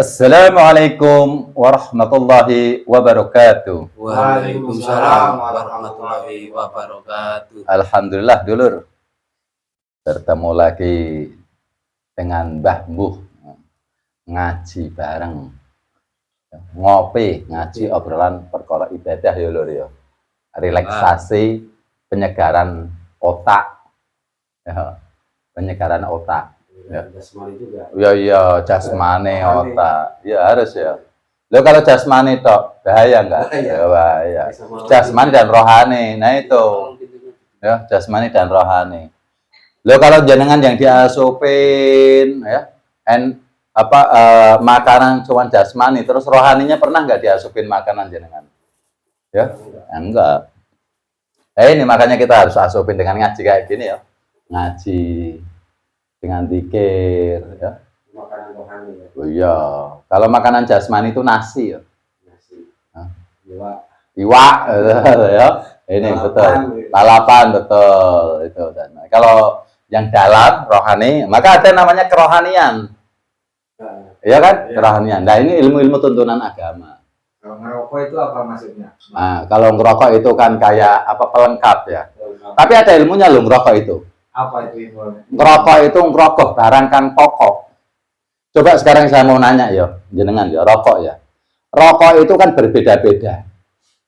Assalamualaikum warahmatullahi wabarakatuh. Waalaikumsalam warahmatullahi wabarakatuh. Alhamdulillah dulur, bertemu lagi dengan Mbah Mbuh, ngaji bareng, ngopi, ngaji obrolan perkara ibadah ya lur ya. Relaksasi, penyegaran otak, ya, penyegaran otak. Ya. Jasmani juga. Iya, jasmani otak. Ya harus ya. Lo kalau jasmani tok bahaya enggak? Ya, bahaya. Jasmani dan rohani. Nah itu. Ya, jasmani dan rohani. Lo kalau jenengan yang diasupin ya, makanan cuman jasmani, terus rohaninya pernah nggak diasupin makanan jenengan? Ya, enggak. Ini makanya kita harus asupin dengan ngaji kayak gini ya. Ngaji dengan zikir ya. Makanan rohani ya. Oh iya, kalau makanan jasmani itu nasi ya. Nasi. Hah? Iwak. Ya. Ini lalapan, betul. Lalapan betul itu. Dan kalau yang dalam rohani, maka ada namanya kerohanian. Iya kan? Ya. Kerohanian. Nah, ini ilmu-ilmu tuntunan agama. Kalau ngerokok itu apa maksudnya? Nah, kalau ngerokok itu kan kayak apa pelengkap ya. Pelengkap. Tapi ada ilmunya loh ngerokok itu. Apa itu ilmunya? Ngerokok itu ngerokok barang kan pokok. Coba sekarang saya mau nanya ya, jenengan ya, rokok ya. Rokok itu kan berbeda-beda.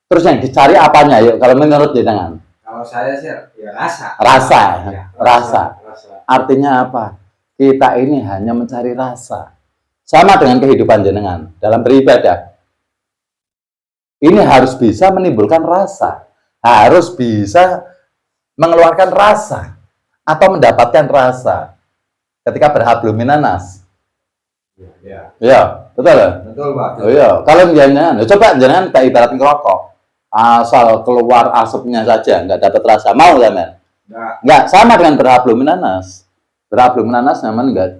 Terus yang dicari apanya yuk kalau menurut jenengan? Kalau saya sih ya rasa. Rasa. Ya, rasa. Artinya apa? Kita ini hanya mencari rasa. Sama dengan kehidupan jenengan dalam beribadah. Ini harus bisa menimbulkan rasa. Harus bisa mengeluarkan rasa. Atau mendapatkan rasa ketika berhablum minanas. Ya, betul ya? Betul, Pak. Oh iya, kalau jangan, coba jangan kayak ibarat ngerokok. Asal keluar asapnya saja, nggak dapat rasa. Mau ya, men? Nggak, sama dengan berhablum minanas. Berhablum minanas namanya nggak,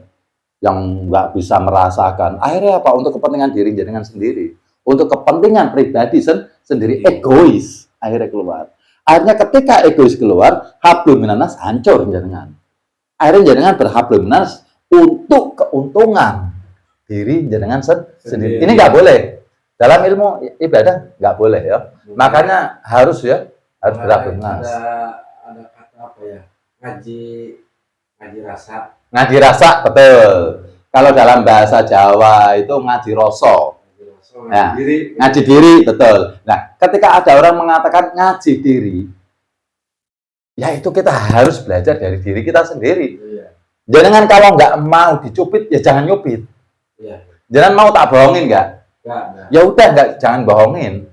yang nggak bisa merasakan. Akhirnya apa? Untuk kepentingan diri jenengan sendiri. Untuk kepentingan pribadi sendiri, egois. Akhirnya keluar. Akhirnya ketika egois keluar, hablum minanas hancur jenengan. Akhirnya jenengan berhablum minanas untuk keuntungan diri jenengan sendiri. Ini nggak boleh. Dalam ilmu ibadah nggak boleh ya. Makanya harus ya, harus berhablum minanas. Ada kata apa ya? Ngaji rasa. Ngaji rasa, betul. Kalau dalam bahasa Jawa itu ngaji rasa. Nah, ngaji diri, betul. Nah, ketika ada orang mengatakan ngaji diri, ya itu kita harus belajar dari diri kita sendiri. Jangan kalau nggak mau dicupit, ya jangan nyupit. Jangan mau tak bohongin nggak? Ya udah nggak, jangan bohongin.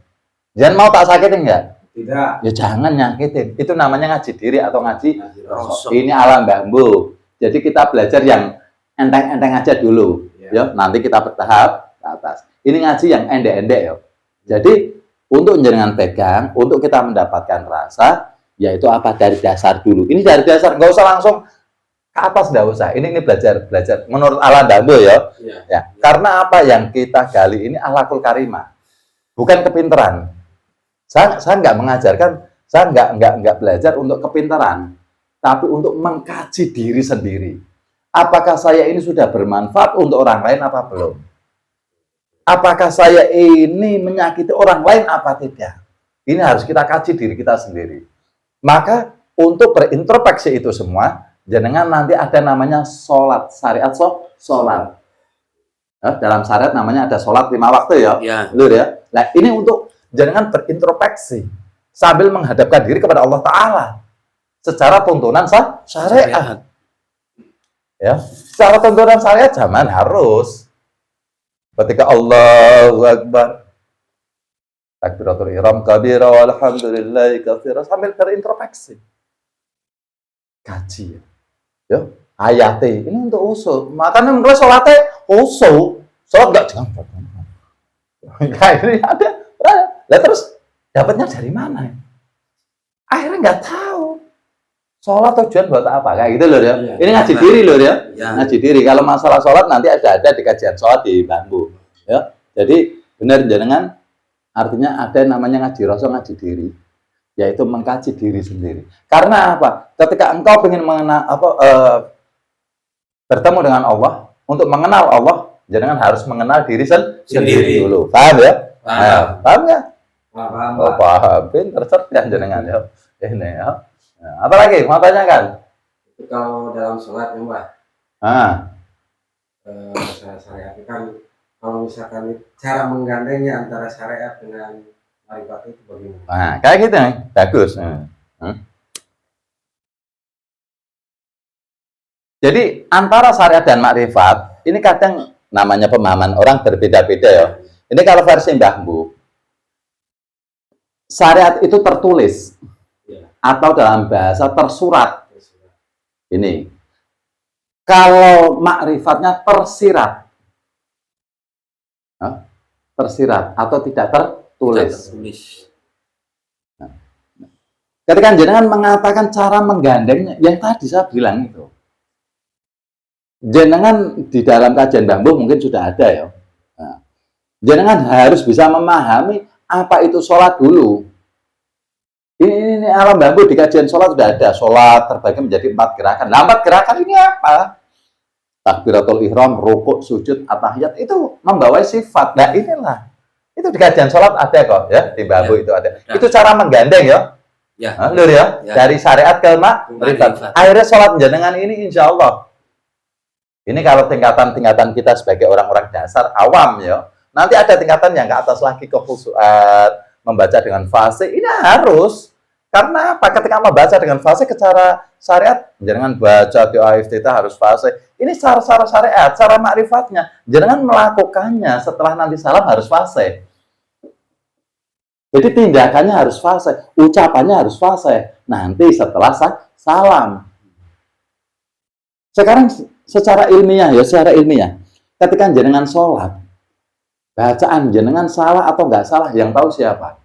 Jangan mau tak sakitin nggak? Tidak. Ya jangan nyakitin. Itu namanya ngaji diri atau ngaji rasa. Ini alam bambu. Jadi kita belajar yang enteng-enteng aja dulu. Ya, nanti kita bertahap ke atas. Ini ngaji yang endek-endek ya. Jadi untuk jenengan pegang, untuk kita mendapatkan rasa, yaitu apa dari dasar dulu. Ini dari dasar, nggak usah langsung ke atas, nggak usah. Ini belajar menurut alam bambu ya. Ya. Karena apa yang kita gali ini akhlakul karimah, bukan kepintaran. Saya nggak mengajarkan, saya nggak belajar untuk kepintaran, tapi untuk mengkaji diri sendiri. Apakah saya ini sudah bermanfaat untuk orang lain apa belum? Apakah saya ini menyakiti orang lain apa tidak? Ini harus kita kaji diri kita sendiri. Maka untuk berintrospeksi itu semua, jenengan nanti ada namanya sholat, syariat sholat. Nah, dalam syariat namanya ada sholat 5 waktu ya, lur ya. Nah ini untuk jenengan berintrospeksi sambil menghadapkan diri kepada Allah Ta'ala secara tuntunan syariat. Ya, secara tuntunan syariat zaman harus. Ketika Allahu Akbar, takbiratul ihram kabira walhamdulillahi katsira, sambil berintrospeksi. Kaji ya. Ayate ini untuk usul. Makanya menurut sholatnya usul. Sholat enggak jangan. Kayak ini ada. Lah terus dapatnya dari mana? Akhirnya nggak tahu. Sholat tujuan buat apa? Kayak gitu loh ya. Ini ngaji diri loh ya. Ngaji diri. Kalau masalah sholat nanti ada di kajian sholat di bambu. Ya. Jadi benar jenengan artinya ada namanya ngaji rasa, ngaji diri. Yaitu mengkaji diri sendiri. Karena apa? Ketika engkau ingin bertemu dengan Allah, untuk mengenal Allah, jenengan harus mengenal diri Sendiri. dulu. Paham ya? Paham. Paham ya? Paham, Oh, Pak. paham. Pinter cerdas jenengan ya. Ini ya. Nah, apa lagi mau tanyakan? Itu kalau dalam sholat ya, Mbak. Ah, Syariat itu kan kalau misalkan cara menggandengnya antara syariat dengan marifat itu bagaimana? nah, kayak gitu nih. Bagus. Jadi antara syariat dan makrifat ini kadang namanya pemahaman orang berbeda-beda ya. Ini kalau versi Mbah Bu, syariat itu tertulis Ya. atau dalam bahasa tersurat. Ini. Kalau makrifatnya tersirat. Hah? Tersirat atau tidak tertulis. Ketika jenengan mengatakan cara menggandengnya, yang tadi saya bilang itu. Jenengan di dalam kajian bambu mungkin sudah ada ya. Nah, jenengan harus bisa memahami apa itu sholat dulu. Ini alam bambu di kajian sholat sudah ada. Sholat terbagi menjadi 4 gerakan. Nah, 4 gerakan ini apa? Takbiratul ihram, rukuk, sujud, at-tahiyat itu membawa sifat. Nah inilah. Itu di kajian sholat ada kok ya. Di bambu itu ada. Itu cara menggandeng ya. Ya. Lur ya. Dari syariat ke makrifat. Akhirnya sholat jenengan ini insya Allah. Ini kalau tingkatan-tingkatan kita sebagai orang-orang dasar awam ya. Nanti ada tingkatan yang ke atas lagi kekhusyuan, membaca dengan fase. Ini harus. Karena apa? Ketika membaca dengan fase ke cara syariat, jangan baca di iftitah harus fase. Ini cara syariat, cara makrifatnya. Jangan melakukannya setelah nanti salam harus fase. Jadi tindakannya harus fase, ucapannya harus fase. Nanti setelah salam. Sekarang secara ilmiah ya, secara ilmiah. Ketika jenengan sholat, bacaan jenengan salah atau nggak salah, yang tahu siapa?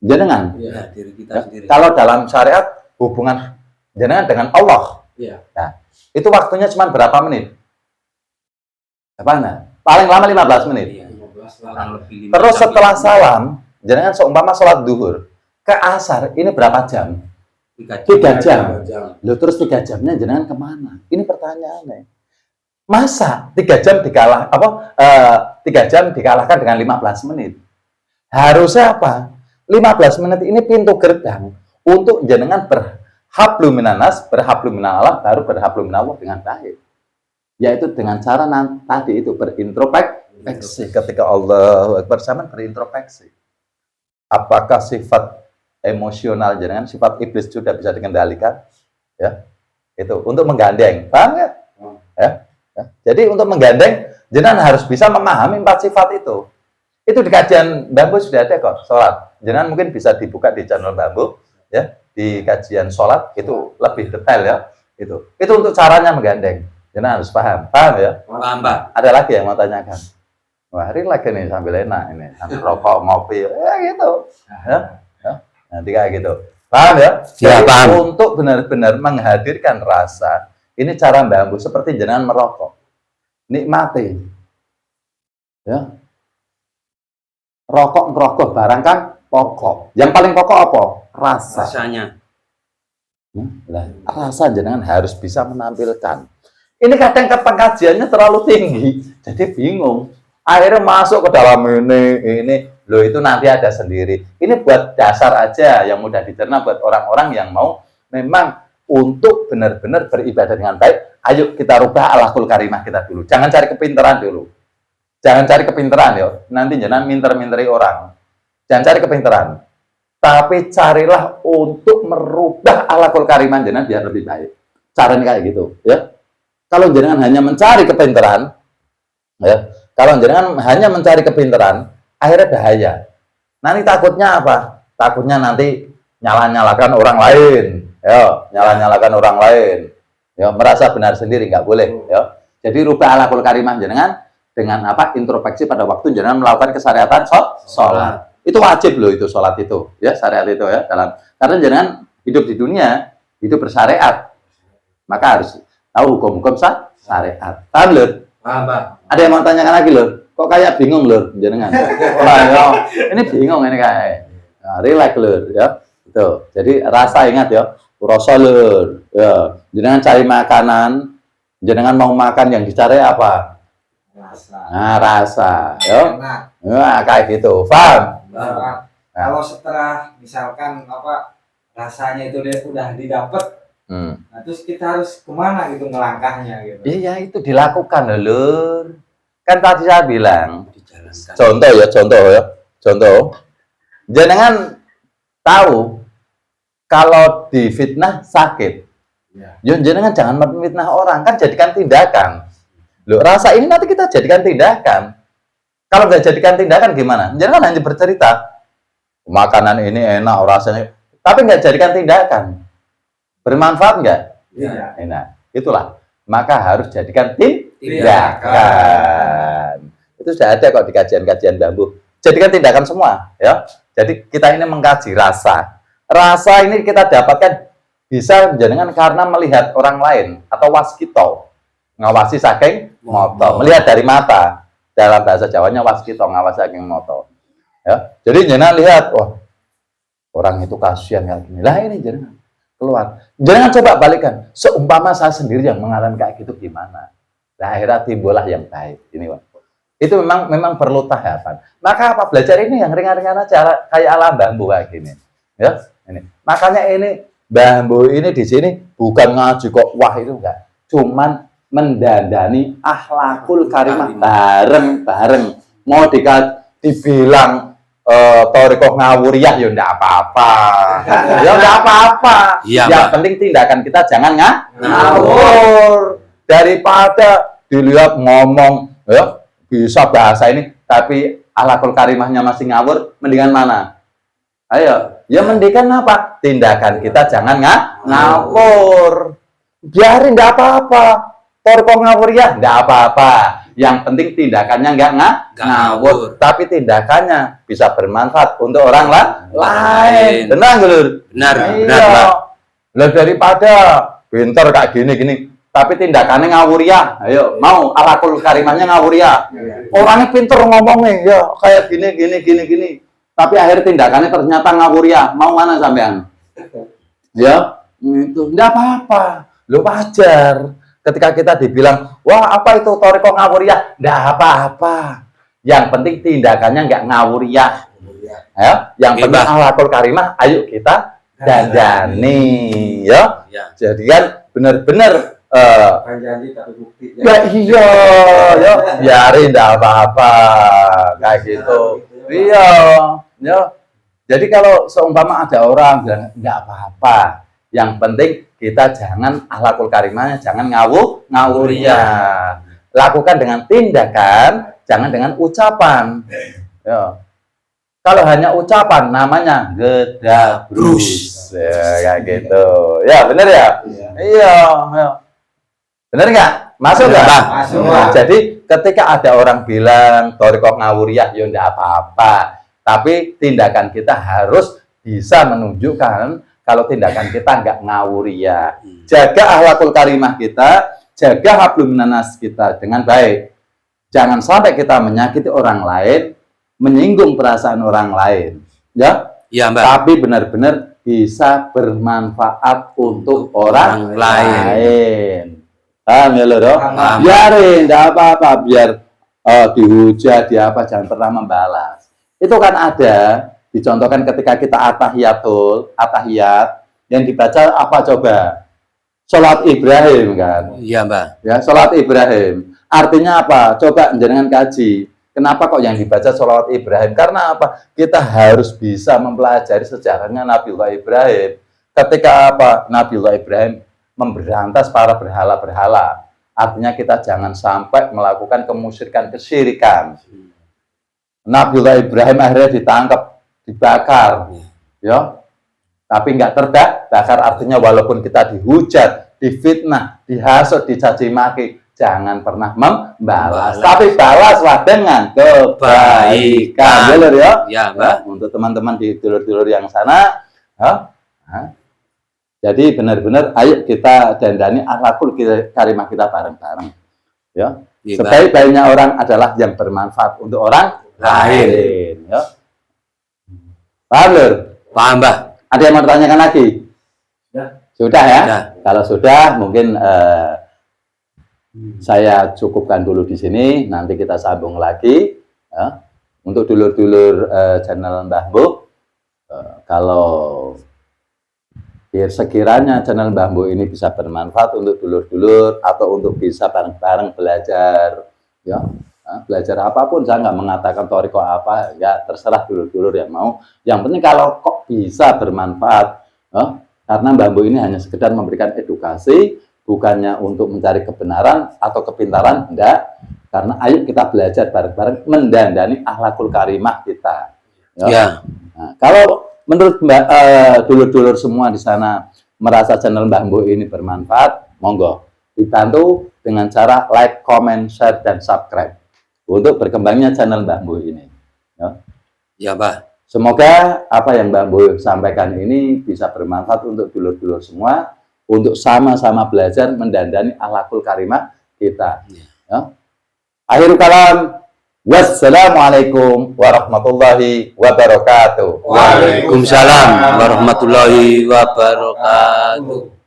Jenengan. Ya, diri kita Ya. sendiri. Kalau dalam syariat hubungan jenengan dengan Allah, Iya. nah, itu waktunya cuma berapa menit? Apa? Paling lama 15 menit. Iya, 15 kurang lah. lebih 5 Terus jam. setelah salam, jenengan seumpama sholat duhur ke asar, ini berapa jam? 3 jam. 3 jam. 3 jam. Loh, terus 3 jamnya jenengan kemana? Ini pertanyaannya. Masa 3 jam 3 jam dikalahkan dengan 15 menit? Harusnya apa? 15 menit ini pintu gerbang untuk jenengan berhablum minanas, berhablum minallah, baru berhablum minallah dengan baik. Yaitu dengan cara tadi itu berintrospeksi. Ketika Allah bersama berintrospeksi. Apakah sifat emosional jenengan, sifat iblis juga bisa dikendalikan? Ya, itu untuk menggandeng. Paham nggak? Ya? Ya. Jadi untuk menggandeng, jenengan harus bisa memahami 4 sifat itu. Itu di kajian bambu sudah ada kok, sholat. Jenengan mungkin bisa dibuka di channel bambu, ya, di kajian sholat itu lebih detail ya. Itu untuk caranya menggandeng. Jenengan harus paham ya. Paham, Pak. Ada lagi yang mau tanyakan? Wah, relax nih sambil enak ini, sambil rokok, ngopi, ya gitu. Ya. Nanti kayak gitu. Paham ya? Ya, Jadi, paham. untuk benar-benar menghadirkan rasa, ini cara bambu seperti jenengan merokok. Nikmati. Ya. Rokok ngerokok barang kan pokok. Yang paling pokok apa? Rasa. Rasanya. Nah, rasa jenengan harus bisa menampilkan. Ini kadang pengkajiannya terlalu tinggi, jadi bingung. Akhirnya masuk ke dalam ini, loh itu nanti ada sendiri. Ini buat dasar aja yang mudah dicerna buat orang-orang yang mau memang untuk benar-benar beribadah dengan baik. Ayo kita rubah akhlakul karimah kita dulu. Jangan cari kepintaran dulu. Jangan cari kepintaran ya. Nanti jangan minter-minteri orang. Jangan cari kepintaran. Tapi carilah untuk merubah akhlakul karimah jenengan biar lebih baik. Caranya kayak gitu, ya. Kalau jenengan hanya mencari kepintaran, ya. Kalau jenengan hanya mencari kepintaran, akhirnya bahaya. Nanti takutnya apa? Takutnya nanti nyala-nyalakan orang lain, ya, nyala-nyalakan orang lain, ya, merasa benar sendiri nggak boleh, ya. Jadi rubah akhlakul karimah jenengan dengan apa? Introspeksi pada waktu jenengan melakukan kesyariatan sholat. Itu wajib loh itu sholat itu, ya, syariat itu ya, karena jenengan hidup di dunia, hidup bersyariat, maka harus tahu hukum-hukum syariat. Paham lho? Paham, Pak. Ada yang mau tanyakan lagi lho? Kok kayak bingung lho jenengan? Wah, ya, ini bingung ini kayak. Nah, relax lho ya. Itu. Jadi rasa ingat ya, rasa lho. Ya, jenengan cari makanan, jenengan mau makan yang dicari apa? Nah, rasa, yo. Enak. Nah, kayak gitu, paham? Nah, kalau setelah misalkan rasanya itu udah didapat, nah terus kita harus kemana gitu ngelangkahnya gitu. Iya, itu dilakukan lho. Kan tadi saya bilang, Dijalankan. contoh. Jenengan tahu kalau difitnah sakit. Ya. Jangan jangan memfitnah orang, kan jadikan tindakan. Loh, rasa ini nanti kita jadikan tindakan. Kalau nggak jadikan tindakan gimana? Jangan hanya bercerita, makanan ini enak rasanya, tapi nggak jadikan tindakan. Bermanfaat nggak? Iya. Enak. Itulah. Maka harus jadikan Tindakan. Itu sudah ada kok di kajian-kajian bambu. Jadikan tindakan semua, ya. Jadi kita ini mengkaji rasa. Rasa ini kita dapatkan bisa jenengan karena melihat orang lain atau waskito, ngawasi saking moto, melihat dari mata. Dalam bahasa Jawanya waskito, ngawasi saking moto. Ya, jadi jenengan lihat, wah orang itu kasihan kayak gini. Lah ini jenengan keluar. Jenengan coba balikan. Seumpama saya sendiri yang mengalami kayak gitu gimana? Nah, akhirnya timbullah yang baik. Ini, Pak. Itu memang perlu tahapan. Maka apa belajar ini yang ringan-ringan aja kayak ala bambu kayak gini. Ya, ini. Makanya ini bambu ini di sini bukan ngaji kok wah itu enggak. Cuman mendandani akhlakul karimah bareng-bareng. Mau dibilang Thariqah Ngawuriyah ya enggak apa-apa. Ya enggak apa-apa. Iya, Yang Pak. penting tindakan kita jangan ngawur. Daripada dilihat ngomong ya bisa bahasa ini tapi akhlakul karimahnya masih ngawur, mendingan mana? Ayo, ya mendingan apa? Tindakan kita jangan ngawur. Biarin enggak apa-apa. Thariqah Ngawuriyah enggak apa-apa. Yang penting tindakannya enggak ngawur, tapi tindakannya bisa bermanfaat untuk orang lain. Benar, Lur? Benar, Iya. benar, Pak. Lah daripada pinter kayak gini, tapi tindakannya ngawuriyah. Ayo, mau akhlakul karimahnya ngawuriyah. Orangnya pinter ngomongnya, ya kayak gini. Tapi akhir tindakannya ternyata ngawuriyah. Mau mana sampean? Ya, itu enggak apa-apa. Lo wajar. Ketika kita dibilang, wah apa itu Thariqah Ngawuriyah? Enggak apa-apa. Yang penting tindakannya enggak ngawuriyah. Ya, yang Oke, penting Mbak. akhlakul karimah, ayo kita dandani, ya. Ya. Jadi kan benar-benar Bukan janji tapi bukti. ya iya, ya biarin enggak apa-apa kayak gitu. Iya, ya. Jadi kalau seumpama ada orang bilang enggak apa-apa, yang penting kita jangan akhlakul karimahnya, jangan ngawuriyah. Lakukan dengan tindakan, jangan dengan ucapan. Ya. Kalau hanya ucapan namanya gedabrus. Ya kayak gitu. Ya, benar ya? Iya, ya. Benar nggak? Masuk nggak? Masuk. Nah, jadi ketika ada orang bilang Thariqah Ngawuriyah, ya enggak apa-apa. Tapi tindakan kita harus bisa menunjukkan kalau tindakan kita enggak ngawuriyah. Jaga akhlakul karimah kita, jaga hablum minanas kita dengan baik. Jangan sampai kita menyakiti orang lain, menyinggung perasaan orang lain. Ya? Iya, Mbak. Tapi benar-benar bisa bermanfaat untuk orang lain. Paham ya, Lur? Paham. Biarin, enggak apa-apa, biar dihujat, jangan pernah membalas. Itu kan ada dicontohkan ketika kita atahiyat yang dibaca apa coba? Salat Ibrahim kan. Iya, Mbak. Ya, salat Ibrahim. Artinya apa? Coba jenengan kaji. Kenapa kok yang dibaca salat Ibrahim? Karena apa? Kita harus bisa mempelajari sejarahnya Nabiullah Ibrahim. Ketika apa? Nabiullah Ibrahim memberantas para berhala-berhala. Artinya kita jangan sampai melakukan kemusyrikan, kesyirikan. Nabiullah Ibrahim akhirnya ditangkap, dibakar, ya. Tapi nggak terbakar, artinya walaupun kita dihujat, difitnah, dihasut, dicaci maki, jangan pernah membalas. Tapi balaslah dengan kebaikan. Ya, Lur, ya. Ya, Mbak. Untuk teman-teman di dulur-dulur yang sana, ya. Nah. Jadi benar-benar ayo kita dandani akhlakul karimah kita bareng-bareng. Ya. Iya, Mbak. Sebaik-baiknya orang adalah yang bermanfaat untuk orang lain. Ya. Paham, Lur? Paham, Mbak. Ada yang mau ditanyakan lagi? Ya. Sudah ya? Sudah. Kalau sudah, mungkin Saya cukupkan dulu di sini, nanti kita sambung lagi ya. Untuk dulur-dulur channel Mbah Mbuh, kalau sekiranya channel Mbah Mbuh ini bisa bermanfaat untuk dulur-dulur atau untuk bisa bareng-bareng belajar ya, belajar apapun, saya nggak mengatakan toriko apa ya, terserah dulur-dulur yang mau. Yang penting kalau kok bisa bermanfaat ya, karena Mbah Mbuh ini hanya sekedar memberikan edukasi, bukannya untuk mencari kebenaran atau kepintaran, enggak. Karena ayo kita belajar bareng-bareng mendandani akhlakul karimah kita ya. Ya. Nah, kalau menurut dulur-dulur semua di sana merasa channel Mbah Mbuh ini bermanfaat, monggo dibantu dengan cara like, comment, share, dan subscribe untuk berkembangnya channel Mbah Mbuh ini. Ya, Ya, Mbah. semoga apa yang Mbah Mbuh sampaikan ini bisa bermanfaat untuk dulur-dulur semua, untuk sama-sama belajar mendandani akhlakul karimah kita. Ya. Akhirul kalam. Wassalamualaikum warahmatullahi wabarakatuh. Waalaikumsalam warahmatullahi wabarakatuh.